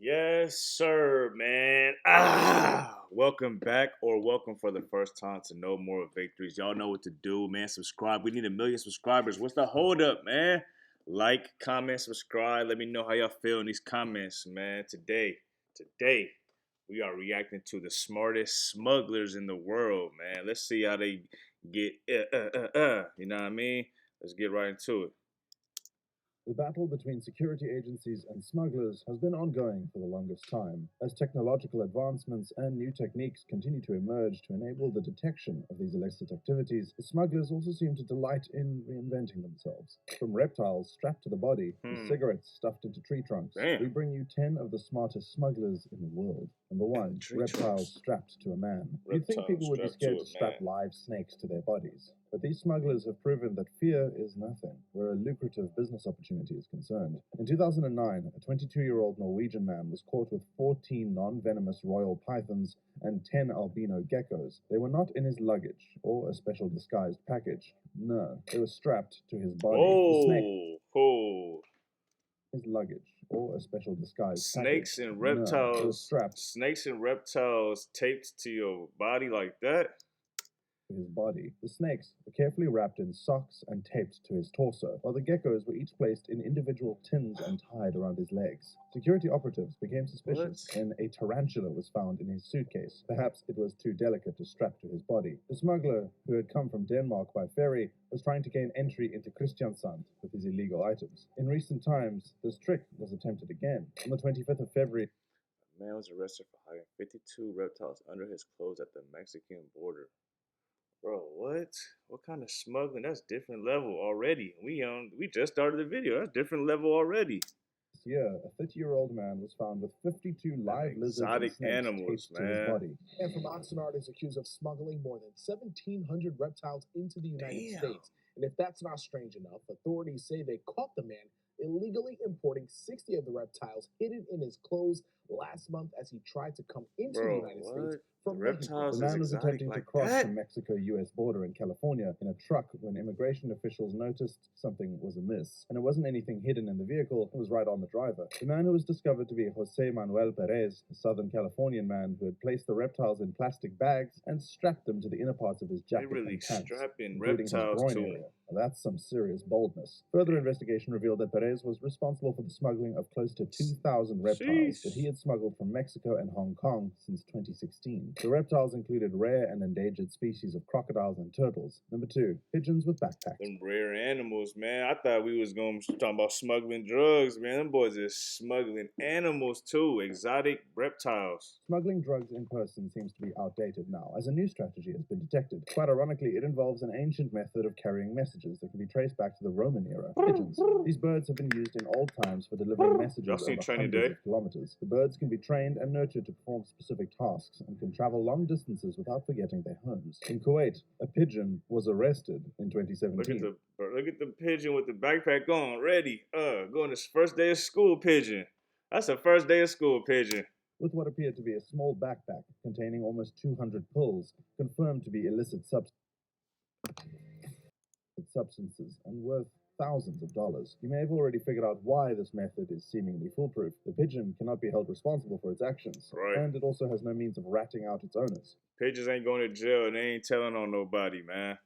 Yes, sir, man. Welcome back or welcome for the first time to No Moral Victories. Y'all know what to do, man. Subscribe. We need 1 million subscribers. What's the hold up, man? Like, comment, subscribe. Let me know how y'all feel in these comments, man. Today, we are reacting to the smartest smugglers in the world, man. Let's see how they get, you know what I mean? Let's get right into it. The battle between security agencies and smugglers has been ongoing for the longest time. As technological advancements and new techniques continue to emerge to enable the detection of these illicit activities, the smugglers also seem to delight in reinventing themselves. From reptiles strapped to the body to cigarettes stuffed into tree trunks, we bring you 10 of the smartest smugglers in the world. Number 1, reptiles strapped to a man. You'd think people would be scared to strap live snakes to their bodies. But these smugglers have proven that fear is nothing where a lucrative business opportunity is concerned. In 2009, a 22-year-old Norwegian man was caught with 14 non-venomous royal pythons and 10 albino geckos. They were not in his luggage or a special disguised package. No, they were strapped to his body. The snake, his luggage or a special disguised snakes package. And reptiles. No, strapped. Snakes and reptiles taped to your body like that? His body. The snakes were carefully wrapped in socks and taped to his torso, while the geckos were each placed in individual tins and tied around his legs. Security operatives became suspicious when a tarantula was found in his suitcase. Perhaps it was too delicate to strap to his body. The smuggler, who had come from Denmark by ferry, was trying to gain entry into Kristiansand with his illegal items. In recent times, this trick was attempted again. On the 25th of February, a man was arrested for hiding 52 reptiles under his clothes at the Mexican border. Bro, what? What kind of smuggling? That's different level already. We just started the video. That's different level already. This year, a 30-year-old man was found with 52 live lizards and snakes animals, taped to his body. And from Oxnard is accused of smuggling more than 1,700 reptiles into the United States. And if that's not strange enough, authorities say they caught the man illegally importing 60 of the reptiles hidden in his clothes last month as he tried to come into the United States from Mexico. The man was attempting to cross the Mexico-U.S. border in California in a truck when immigration officials noticed something was amiss. And it wasn't anything hidden in the vehicle, it was right on the driver. The man who was discovered to be Jose Manuel Perez, a Southern Californian man who had placed the reptiles in plastic bags and strapped them to the inner parts of his jacket and pants, including his groin area. Now, that's some serious boldness. Further investigation revealed that Perez was responsible for the smuggling of close to 2,000 reptiles that he had smuggled from Mexico and Hong Kong since 2016. The reptiles included rare and endangered species of crocodiles and turtles. Number 2, pigeons with backpacks. Them rare animals, man. I thought we was going to talk about smuggling drugs, man. Them boys is smuggling animals too, exotic reptiles. Smuggling drugs in person seems to be outdated now, as a new strategy has been detected. Quite ironically, it involves an ancient method of carrying messages that can be traced back to the Roman era. Pigeons. These birds have been used in old times for delivering messages over hundreds of kilometers. The birds can be trained and nurtured to perform specific tasks and can travel long distances without forgetting their homes. In Kuwait, a pigeon was arrested in 2017. Look at the pigeon with the backpack on, ready. Going this first day of school pigeon. That's a first day of school pigeon. With what appeared to be a small backpack containing almost 200 pills, confirmed to be illicit substances and worth thousands of dollars. You may have already figured out why this method is seemingly foolproof. The pigeon cannot be held responsible for its actions, and it also has no means of ratting out its owners. Pigeons ain't going to jail and they ain't telling on nobody, man.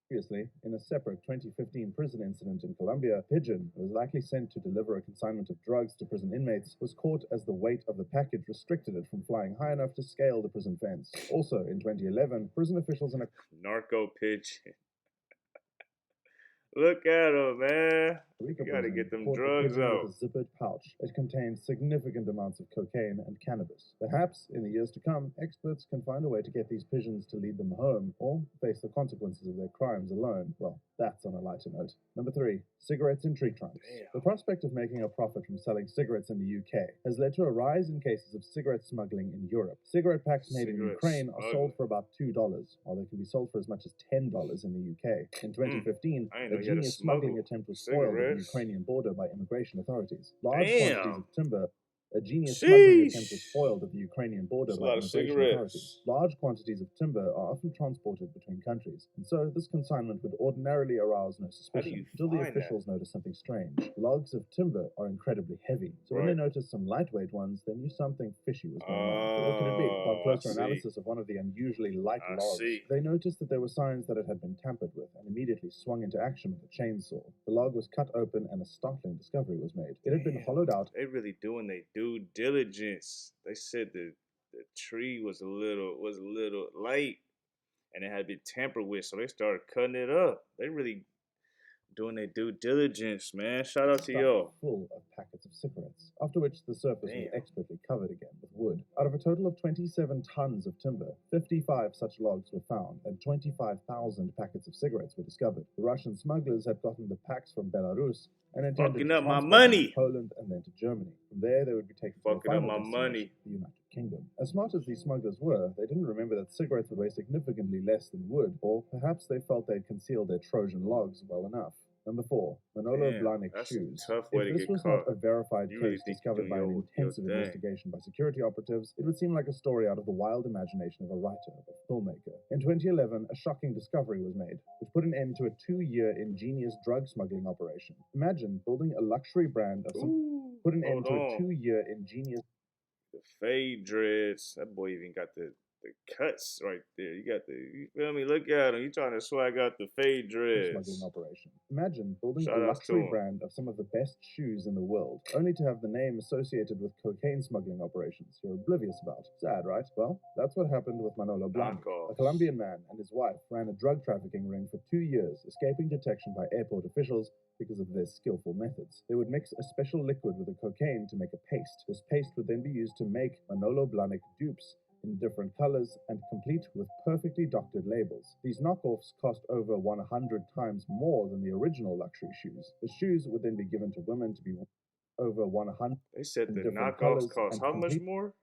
Previously, in a separate 2015 prison incident in Colombia, a pigeon who was likely sent to deliver a consignment of drugs to prison inmates was caught as the weight of the package restricted it from flying high enough to scale the prison fence. Also, in 2011, prison officials in a narco pigeon. Look at him, man. You gotta get them drugs out. With a zippered pouch. It contains significant amounts of cocaine and cannabis. Perhaps, in the years to come, experts can find a way to get these pigeons to lead them home or face the consequences of their crimes alone. Well, that's on a lighter note. Number 3, cigarettes in tree trunks. The prospect of making a profit from selling cigarettes in the UK has led to a rise in cases of cigarette smuggling in Europe. Cigarette packs made in Ukraine are sold for about $2, while they can be sold for as much as $10 in the UK. In 2015, a genius smuggling attempt was foiled at the Ukrainian border by immigration authorities. Large quantities of timber A genius smuggling attempt was Sheesh. foiled at the Ukrainian border That's a by lot of immigration cigarettes. authorities. Large quantities of timber are often transported between countries, and so this consignment would ordinarily arouse no How do suspicion you until the find that? officials noticed something strange. Logs of timber are incredibly heavy, so when they Right. noticed some lightweight ones, they knew something fishy was going on. But what could it be? Upon Oh, I closer see. analysis of one of the unusually light I logs, see. they noticed that there were signs that it had been tampered with and immediately swung into action with a chainsaw. The log was cut open and a startling discovery was made. It had been Damn. hollowed out. They really doing their due diligence. They said the tree was a little light and it had been tampered with, so they started cutting it up. They really doing their due diligence, man. Shout out to Stuffed y'all. full of packets of cigarettes, after which the surface was Damn. expertly covered again with wood. Out of a total of 27 tons of timber, 55 such logs were found, and 25,000 packets of cigarettes were discovered. The Russian smugglers had gotten the packs from Belarus and intended Fucking to up my transport them to money. Poland and then to Germany. From there, they would be taken to the Fucking up final my money. destination, the United Kingdom. As smart as these smugglers were, they didn't remember that cigarettes would weigh significantly less than wood, or perhaps they felt they'd concealed their Trojan logs well enough. Number 4. Manolo Damn, Blahnik that's shoes. a tough way If to this get was caught. not a verified You really case think you're discovered by doing an your intensive thing. investigation by security operatives, it would seem like a story out of the wild imagination of a writer or filmmaker. In 2011, a shocking discovery was made, which put an end to a 2-year ingenious drug smuggling operation. Imagine building a luxury brand of Ooh, put an end hold to a on. 2-year ingenious The fade dreads. That boy even got the cuts right there. You got you feel me? Look at him. You trying to swag out the fade dreads. smuggling operation. Imagine building Shout a outs to luxury him. brand of some of the best shoes in the world, only to have the name associated with cocaine smuggling operations you're oblivious about. Sad, right? Well, that's what happened with Manolo Blahnik. A Knockoffs. Colombian man and his wife ran a drug trafficking ring for 2 years, escaping detection by airport officials because of their skillful methods. They would mix a special liquid with the cocaine to make a paste. This paste would then be used to make Manolo Blahnik dupes in different colors and complete with perfectly doctored labels. These knockoffs cost over 100 times more than the original luxury shoes. The shoes would then be given to women to be over 100 They said the different knockoffs colors cost and how much complete more?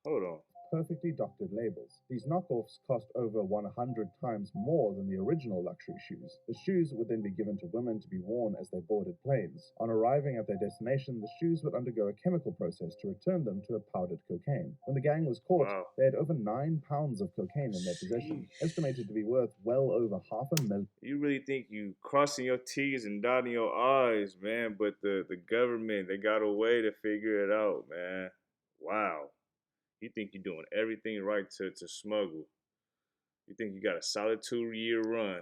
Hold on. perfectly doctored labels. These knockoffs cost over 100 times more than the original luxury shoes. The shoes would then be given to women to be worn as they boarded planes. On arriving at their destination, the shoes would undergo a chemical process to return them to a powdered cocaine. When the gang was caught, Wow. they had over 9 pounds of cocaine in their possession, Sheesh. estimated to be worth well over $500,000. You really think you crossing your T's and dotting your I's, man, but the government, they got a way to figure it out, man. Wow. You think you're doing everything right to smuggle. You think you got a solid 2-year run.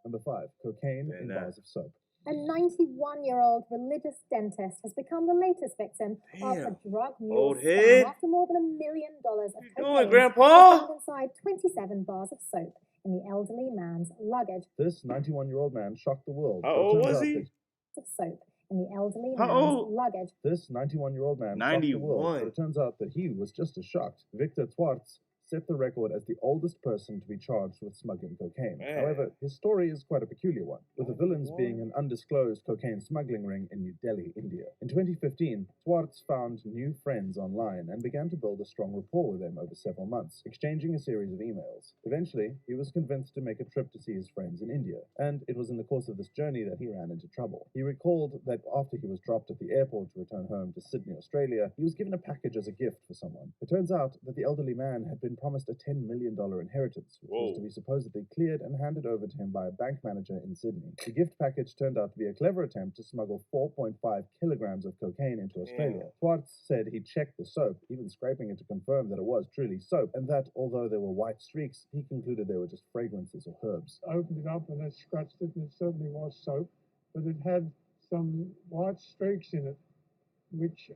Number 5. Cocaine And in that- bars of soap. A 91-year-old religious dentist has become the latest victim of a Damn. drug mule Old scam head. after more than $1 million of What you cocaine doing, was Grandpa? found inside 27 bars of soap in the elderly man's luggage. This 91-year-old man shocked the world. How but it old turns was out he? that Of soap in the elderly How man's old? luggage. This 91-year-old man shocked the world, 91. but it turns out that he was just as shocked. Victor Twartz set the record as the oldest person to be charged with smuggling cocaine. Man. However, his story is quite a peculiar one, with the villains 91. being an undisclosed cocaine smuggling ring in New Delhi, India. In 2015, Twartz found new friends online and began to build a strong rapport with them over several months, exchanging a series of emails. Eventually, he was convinced to make a trip to see his friends in India, and it was in the course of this journey that he ran into trouble. He recalled that after he was dropped at the airport to return home to Sydney, Australia, he was given a package as a gift for someone. It turns out that the elderly man had been promised a $10 million inheritance, which was Whoa. to be supposedly cleared and handed over to him by a bank manager in Sydney. The gift package turned out to be a clever attempt to smuggle 4.5 kilograms of cocaine into Australia. Twartz said he checked the soap, even scraping it to confirm that it was truly soap, and that although there were white streaks, he concluded they were just fragrances or herbs. I opened it up and I scratched it, and it certainly was soap, but it had some white streaks in it, which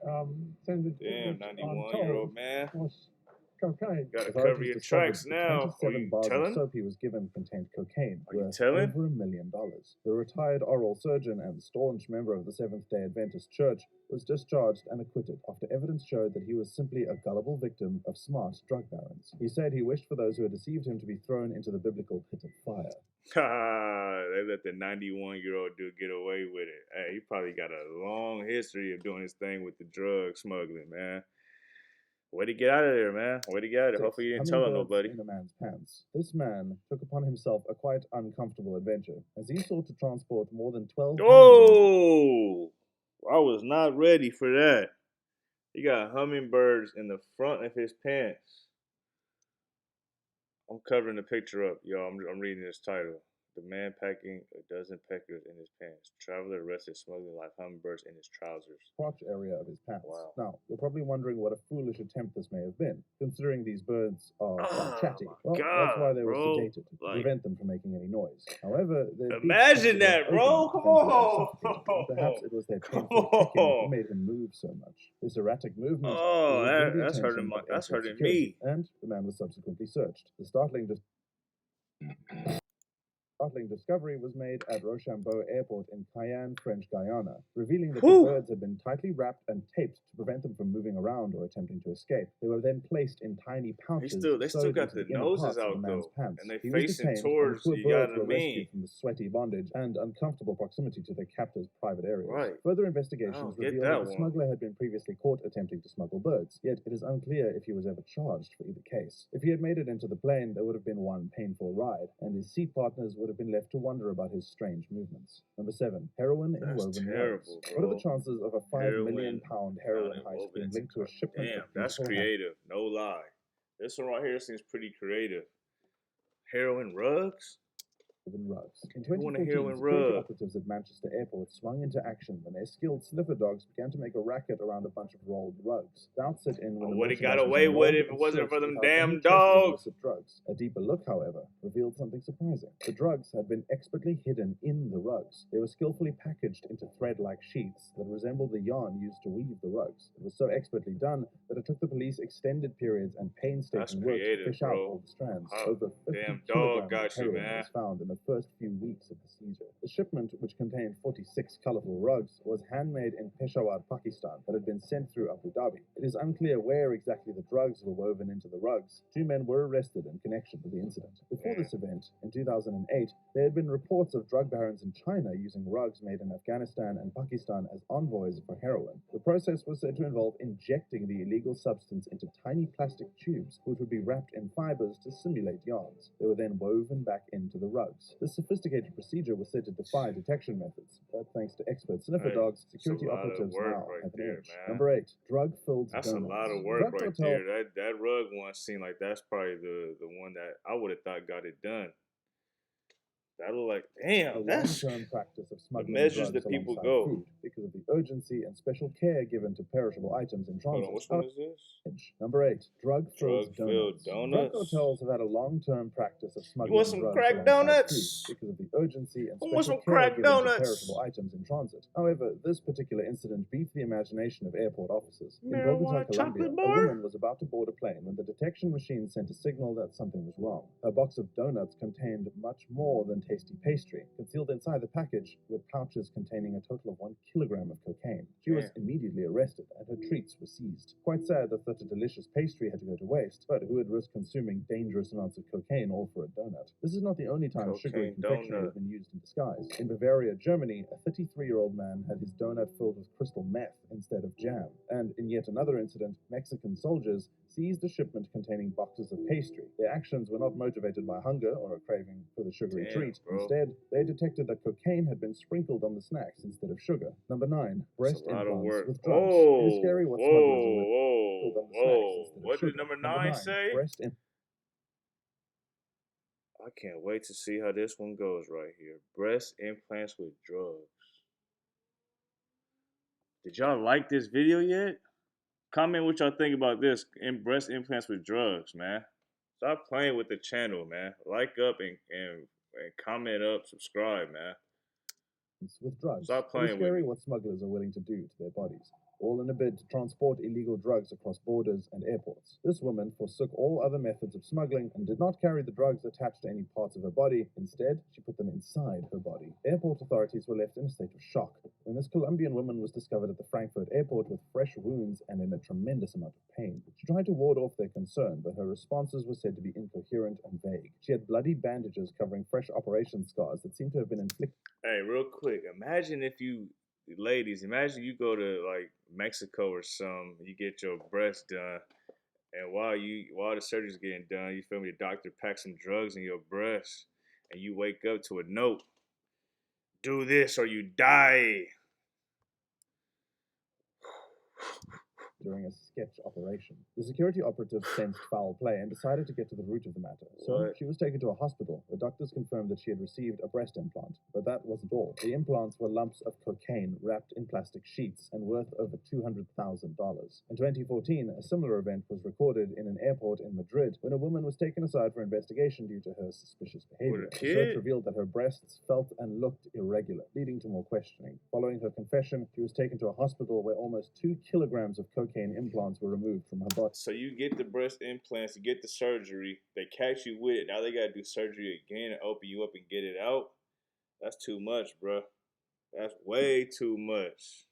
tended Damn, which I'm 91-year-old told man. was cocaine. Gotta Authorities cover your discovered tracks that now. the Are 27 you bars of telling? soap he was given contained cocaine Are you worth telling? over $1 million. The retired oral surgeon and staunch member of the Seventh-day Adventist Church was discharged and acquitted after evidence showed that he was simply a gullible victim of smart drug barons. He said he wished for those who had deceived him to be thrown into the biblical pit of fire. They let the 91-year-old dude get away with it. Hey, he probably got a long history of doing his thing with the drug smuggling, man. Way to get out of there, man. Way to get out of there. 6. Hopefully you didn't tell Hummingbirds nobody. in a man's pants. This man took upon himself a quite uncomfortable adventure as he sought to transport more than 12 hummingbirds. Oh, I was not ready for that. He got hummingbirds in the front of his pants. I'm covering the picture up, y'all. I'm reading this title. The man packing a dozen peckers in his pants. Traveler arrested smuggling live hummingbirds in his trousers. Crotch area of his pants. Wow. Now, you're probably wondering what a foolish attempt this may have been, considering these birds are quite chatty. Well, that's why they were sedated, to prevent them from making any noise. However, imagine that, bro. Come on. Perhaps it was their painful kicking that made him move so much. This erratic movement that's hurting me. And the man was subsequently searched. The startling discovery was made at Rochambeau Airport in Cayenne, French Guiana, revealing that the birds had been tightly wrapped and taped to prevent them from moving around or attempting to escape. They were then placed in tiny pouches. They still got the noses out though, and they facing towards you. Got what I mean? From the sweaty bondage and uncomfortable proximity to their captor's private areas. Right. Further investigations revealed that the smuggler had been previously caught attempting to smuggle birds. Yet it is unclear if he was ever charged for either case. If he had made it into the plane, there would have been one painful ride, and his seat partners would have been left to wonder about his strange movements. Number 7. Heroin in woven rugs. What are the chances of a £5 million heroin heist being linked to a shipment of that's creative. No lie. This one right here seems pretty creative. Heroin rugs? Rugs. In 2014, security operatives at Manchester Airport swung into action when their skilled sniffer dogs began to make a racket around a bunch of rolled rugs. Doubts set in when would he got away with it if it wasn't for them damn dogs? Drugs. A deeper look, however, revealed something surprising. The drugs had been expertly hidden in the rugs. They were skillfully packaged into thread-like sheets that resembled the yarn used to weave the rugs. It was so expertly done that it took the police extended periods and painstaking work to fish out all the strands. Over 50 kilograms of heroin was found in the first few weeks of the seizure. The shipment, which contained 46 colorful rugs, was handmade in Peshawar, Pakistan, but had been sent through Abu Dhabi. It is unclear where exactly the drugs were woven into the rugs. 2 men were arrested in connection with the incident. Before this event, in 2008, there had been reports of drug barons in China using rugs made in Afghanistan and Pakistan as envoys for heroin. The process was said to involve injecting the illegal substance into tiny plastic tubes, which would be wrapped in fibers to simulate yarns. They were then woven back into the rugs. This sophisticated procedure was said to defy detection methods, but thanks to expert sniffer dogs, security operatives now have an edge. Number 8, drug-filled donuts. That's a lot of work right there. That rug one seemed like that's probably the one that I would have thought got it done. That look like, damn, that's long-term practice of smuggling measures drugs that people alongside go food because of the urgency and special care given to perishable items in transit. Which one is this? Number 8, drug-filled donuts. Drug hotels have had a long-term practice of smuggling drugs crack donuts because of the urgency and special care given to perishable items in transit. However, this particular incident beat the imagination of airport officers. In Bogota, Colombia, a woman was about to board a plane when the detection machine sent a signal that something was wrong. Her box of donuts contained much more than tasty pastry. Concealed inside the package were pouches containing a total of 1 kilogram of cocaine. She was immediately arrested and her treats were seized. Quite sad that such a delicious pastry had to go to waste, but who would risk consuming dangerous amounts of cocaine all for a donut? This is not the only time sugary confectionery has been used in disguise. In Bavaria, Germany, a 33-year-old man had his donut filled with crystal meth instead of jam. And in yet another incident, Mexican soldiers seized a shipment containing boxes of pastry. Their actions were not motivated by hunger or a craving for the sugary treat. Instead, they detected that cocaine had been sprinkled on the snacks instead of sugar. Number 9, breast implants with drugs. It is scary what smugglers are with on the snacks instead of sugar. What did number 9 say? I can't wait to see how this one goes right here. Breast implants with drugs. Did y'all like this video yet? Comment what y'all think about this in breast implants with drugs, man. Stop playing with the channel, man. Like up and comment up, subscribe, man. With drugs. Stop playing it is scary what smugglers are willing to do to their bodies, all in a bid to transport illegal drugs across borders and airports. This woman forsook all other methods of smuggling and did not carry the drugs attached to any parts of her body. Instead, she put them inside her body. Airport authorities were left in a state of shock when this Colombian woman was discovered at the Frankfurt airport with fresh wounds and in a tremendous amount of pain. She tried to ward off their concern, but her responses were said to be incoherent and vague. She had bloody bandages covering fresh operation scars that seemed to have been inflicted. Hey, real quick, imagine if you, ladies, imagine you go to like Mexico or something, you get your breast done, and while the surgery's getting done, you feel me, the doctor packs some drugs in your breast, and you wake up to a note, do this or you die. during a sketch operation. The security operative sensed foul play and decided to get to the root of the matter. So What? she was taken to a hospital where doctors confirmed that she had received a breast implant. But that wasn't all. The implants were lumps of cocaine wrapped in plastic sheets and worth over $200,000. In 2014, a similar event was recorded in an airport in Madrid when a woman was taken aside for investigation due to her suspicious behavior. With a The search kid? revealed that her breasts felt and looked irregular, leading to more questioning. Following her confession, she was taken to a hospital where almost 2 kilograms of cocaine implants were removed from her body. So you get the breast implants, you get the surgery, they catch you with it. Now they gotta do surgery again and open you up and get it out. That's too much, bro. That's way too much.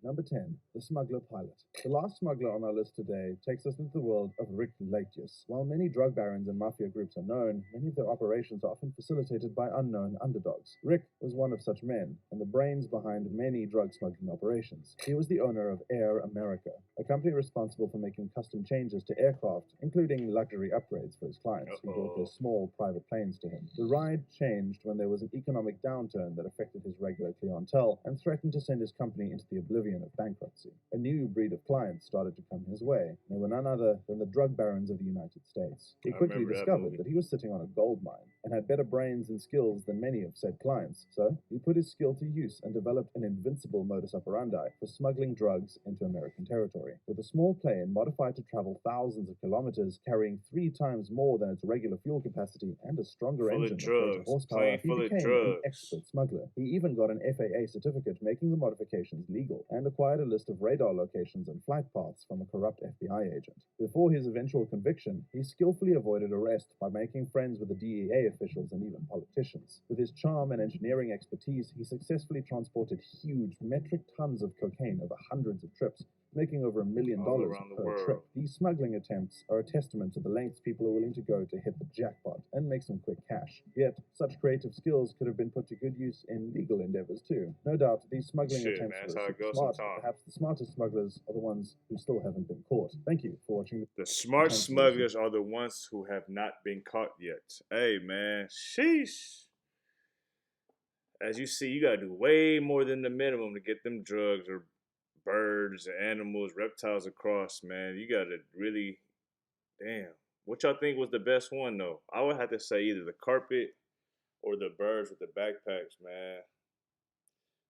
Number 10, the smuggler pilot. The last smuggler on our list today takes us into the world of Rick Latius. While many drug barons and mafia groups are known, many of their operations are often facilitated by unknown underdogs. Rick was one of such men, and the brains behind many drug smuggling operations. He was the owner of Air America, a company responsible for making custom changes to aircraft, including luxury upgrades for his clients who brought their small private planes to him. The ride changed when there was an economic downturn that affected his regular clientele and threatened to send his company into the oblivion of bankruptcy. A new breed of clients started to come his way. They were none other than the drug barons of the United States. He quickly discovered that he was sitting on a gold mine and had better brains and skills than many of said clients. So he put his skill to use and developed an invincible modus operandi for smuggling drugs into American territory. With a small plane modified to travel thousands of kilometers, carrying 3 times more than its regular fuel capacity and a stronger Full of engine with greater drugs. horsepower, Plane he full of became an drugs. expert smuggler. He even got an FAA certificate making the modifications legal and acquired a list of radar locations and flight paths from a corrupt FBI agent. Before his eventual conviction, he skillfully avoided arrest by making friends with the DEA officials and even politicians. With his charm and engineering expertise, he successfully transported huge metric tons of cocaine over hundreds of trips, making over $1 million All around the per world. trip. These smuggling attempts are a testament to the lengths people are willing to go to hit the jackpot and make some quick cash. Yet, such creative skills could have been put to good use in legal endeavors too. No doubt, these smuggling Shit, attempts man, that's were how it super goes smart, sometimes. but perhaps the smartest smugglers are the ones who still haven't been caught. Thank you for watching The smart Thank you. smugglers are the ones who have not been caught yet. Hey, man, sheesh. As you see, you gotta do way more than the minimum to get them drugs or birds, animals, reptiles across, man. You gotta really, damn. What y'all think was the best one, though? I would have to say either the carpet or the birds with the backpacks, man.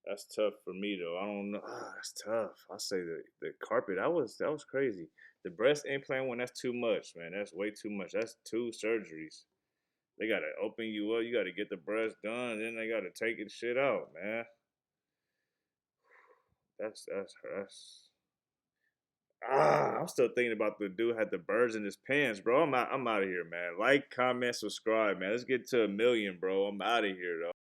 That's tough for me, though. I don't know. That's tough. I say the carpet. That was crazy. The breast implant one, that's too much, man. That's way too much. That's 2 surgeries. They gotta open you up. You gotta get the breast done, and then they gotta take the shit out, man. That's. I'm still thinking about the dude had the birds in his pants, bro. I'm out of here, man. Like, comment, subscribe, man. Let's get to 1 million, bro. I'm out of here, though.